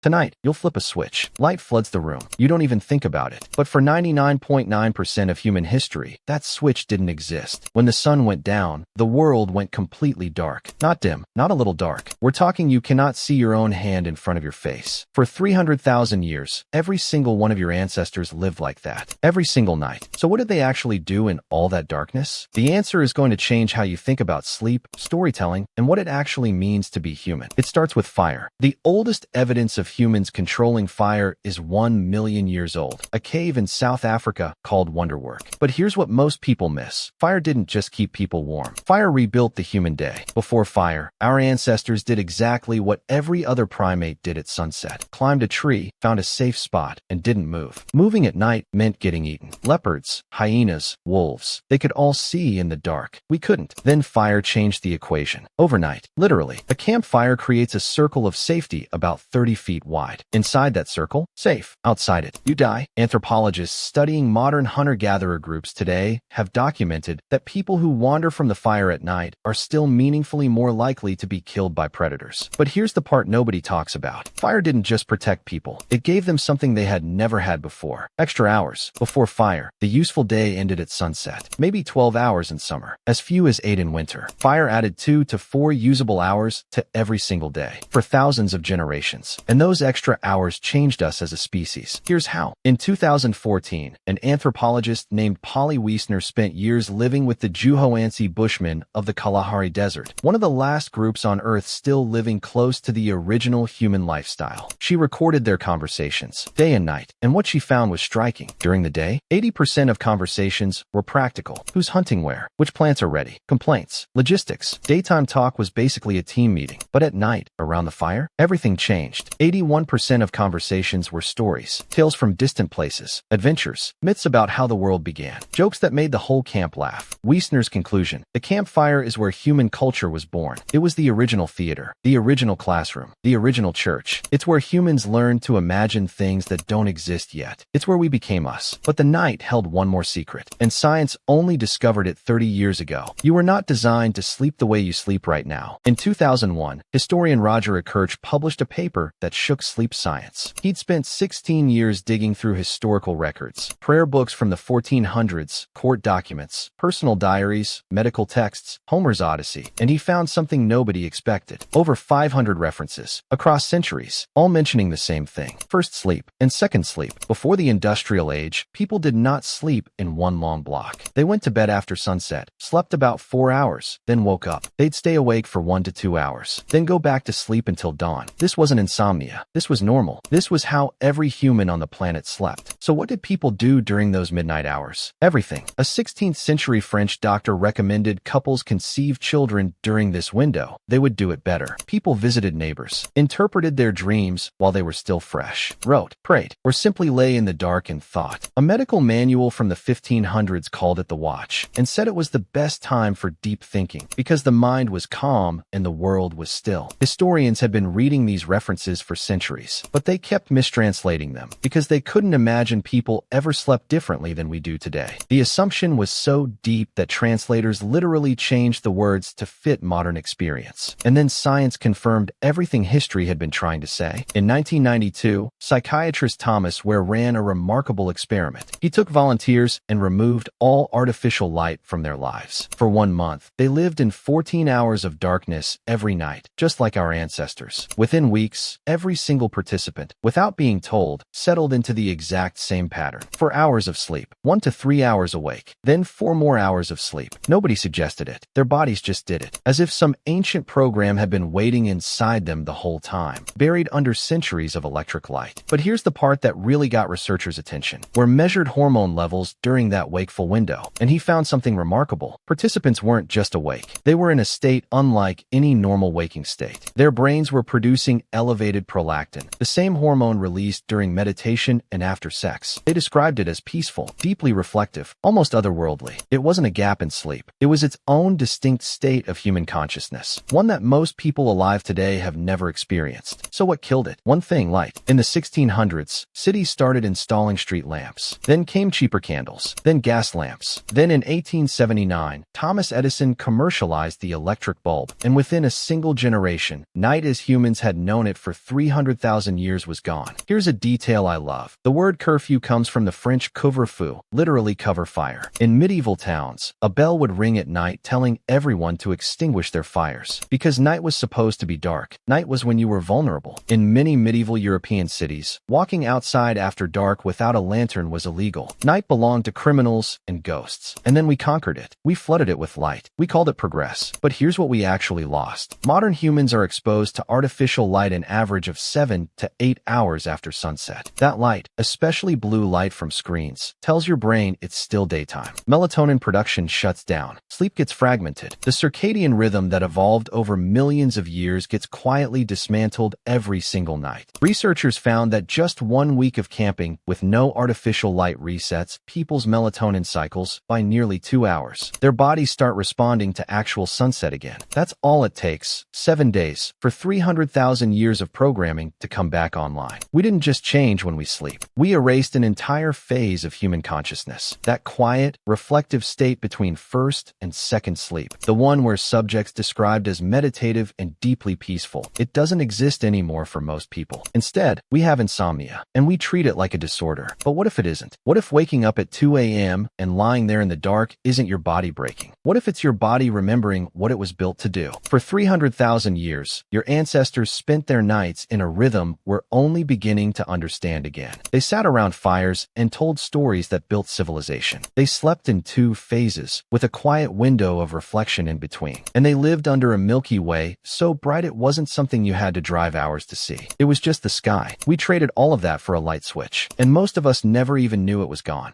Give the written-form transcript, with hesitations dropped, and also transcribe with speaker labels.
Speaker 1: Tonight, you'll flip a switch. Light floods the room. You don't even think about it. But for 99.9% of human history, that switch didn't exist. When the sun went down, the world went completely dark. Not dim, not a little dark. We're talking you cannot see your own hand in front of your face. For 300,000 years, every single one of your ancestors lived like that. Every single night. So what did they actually do in all that darkness? The answer is going to change how you think about sleep, storytelling, and what it actually means to be human. It starts with fire. The oldest evidence of humans controlling fire is 1 million years old. A cave in South Africa called Wonderwork. But here's what most people miss. Fire didn't just keep people warm. Fire rebuilt the human day. Before fire, our ancestors did exactly what every other primate did at sunset. Climbed a tree, found a safe spot, and didn't move. Moving at night meant getting eaten. Leopards, hyenas, wolves. They could all see in the dark. We couldn't. Then fire changed the equation. Overnight, literally, a campfire creates a circle of safety about 30 feet wide. Inside that circle, safe. Outside it, you die. Anthropologists studying modern hunter-gatherer groups today have documented that people who wander from the fire at night are still meaningfully more likely to be killed by predators. But here's the part nobody talks about. Fire didn't just protect people. It gave them something they had never had before. Extra hours. Before fire, the useful day ended at sunset. Maybe 12 hours in summer. As few as 8 in winter. Fire added 2 to 4 usable hours to every single day. For thousands of generations. And those extra hours changed us as a species. Here's how. In 2014, an anthropologist named Wiessner spent years living with the Juhoansi Bushmen of the Kalahari Desert, one of the last groups on Earth still living close to the original human lifestyle. She recorded their conversations, day and night, and what she found was striking. During the day, 80% of conversations were practical. Who's hunting where? Which plants are ready? Complaints. Logistics. Daytime talk was basically a team meeting. But at night, around the fire, everything changed. 81% of conversations were stories, tales from distant places, adventures, myths about how the world began, jokes that made the whole camp laugh. Wiessner's conclusion: the campfire is where human culture was born. It was the original theater, the original classroom, the original church. It's where humans learned to imagine things that don't exist yet. It's where we became us. But the night held one more secret, and science only discovered it 30 years ago. You were not designed to sleep the way you sleep right now. In 2001, historian Roger Ekirch published a paper that shook sleep science. He'd spent 16 years digging through historical records, prayer books from the 1400s, court documents, personal diaries, medical texts, Homer's Odyssey, and he found something nobody expected. Over 500 references, across centuries, all mentioning the same thing. First sleep, and second sleep. Before the industrial age, people did not sleep in one long block. They went to bed after sunset, slept about 4 hours, then woke up. They'd stay awake for 1 to 2 hours, then go back to sleep until dawn. This wasn't insomnia. This was normal. This was how every human on the planet slept. So what did people do during those midnight hours? Everything. A 16th century French doctor recommended couples conceive children during this window. They would do it better. People visited neighbors, interpreted their dreams while they were still fresh, wrote, prayed, or simply lay in the dark and thought. A medical manual from the 1500s called it the watch, and said it was the best time for deep thinking because the mind was calm and the world was still. Historians had been reading these references for centuries, but they kept mistranslating them because they couldn't imagine people ever slept differently than we do today. The assumption was so deep that translators literally changed the words to fit modern experience. And then science confirmed everything history had been trying to say. In 1992, psychiatrist Thomas Ware ran a remarkable experiment. He took volunteers and removed all artificial light from their lives. For 1 month, they lived in 14 hours of darkness every night, just like our ancestors. Within weeks, every single participant, without being told, settled into the exact same pattern. 4 hours of sleep, 1 to 3 hours awake, then 4 more hours of sleep. Nobody suggested it. Their bodies just did it, as if some ancient program had been waiting inside them the whole time, buried under centuries of electric light. But here's the part that really got researchers' attention. Were measured hormone levels during that wakeful window, and he found something remarkable. Participants weren't just awake. They were in a state unlike any normal waking state. Their brains were producing elevated prolactin, the same hormone released during meditation and after sex. They described it as peaceful, deeply reflective, almost otherworldly. It wasn't a gap in sleep. It was its own distinct state of human consciousness, one that most people alive today have never experienced. So what killed it? One thing: light. In the 1600s, cities started installing street lamps. Then came cheaper candles, then gas lamps. Then in 1879, Thomas Edison commercialized the electric bulb, and within a single generation, night as humans had known it for 300,000 years was gone. Here's a detail I love. The word curfew comes from the French couvre-feu, literally cover fire. In medieval towns, a bell would ring at night telling everyone to extinguish their fires. Because night was supposed to be dark, night was when you were vulnerable. In many medieval European cities, walking outside after dark without a lantern was illegal. Night belonged to criminals and ghosts. And then we conquered it. We flooded it with light. We called it progress. But here's what we actually lost. Modern humans are exposed to artificial light an average of 7 to 8 hours after sunset. That light, especially blue light from screens, tells your brain it's still daytime. Melatonin production shuts down. Sleep gets fragmented. The circadian rhythm that evolved over millions of years gets quietly dismantled every single night. Researchers found that just 1 week of camping with no artificial light resets people's melatonin cycles by nearly 2 hours. Their bodies start responding to actual sunset again. That's all it takes, 7 days, for 300,000 years of programming to come back online. We didn't just change when we sleep. We erased an entire phase of human consciousness. That quiet, reflective state between first and second sleep. The one where subjects described as meditative and deeply peaceful. It doesn't exist anymore for most people. Instead, we have insomnia, and we treat it like a disorder. But what if it isn't? What if waking up at 2 a.m. and lying there in the dark isn't your body breaking? What if it's your body remembering what it was built to do? For 300,000 years, your ancestors spent their nights in a rhythm we're only beginning to understand again. They sat around fires and told stories that built civilization. They slept in 2 phases, with a quiet window of reflection in between. And they lived under a Milky Way so bright it wasn't something you had to drive hours to see. It was just the sky. We traded all of that for a light switch, and most of us never even knew it was gone.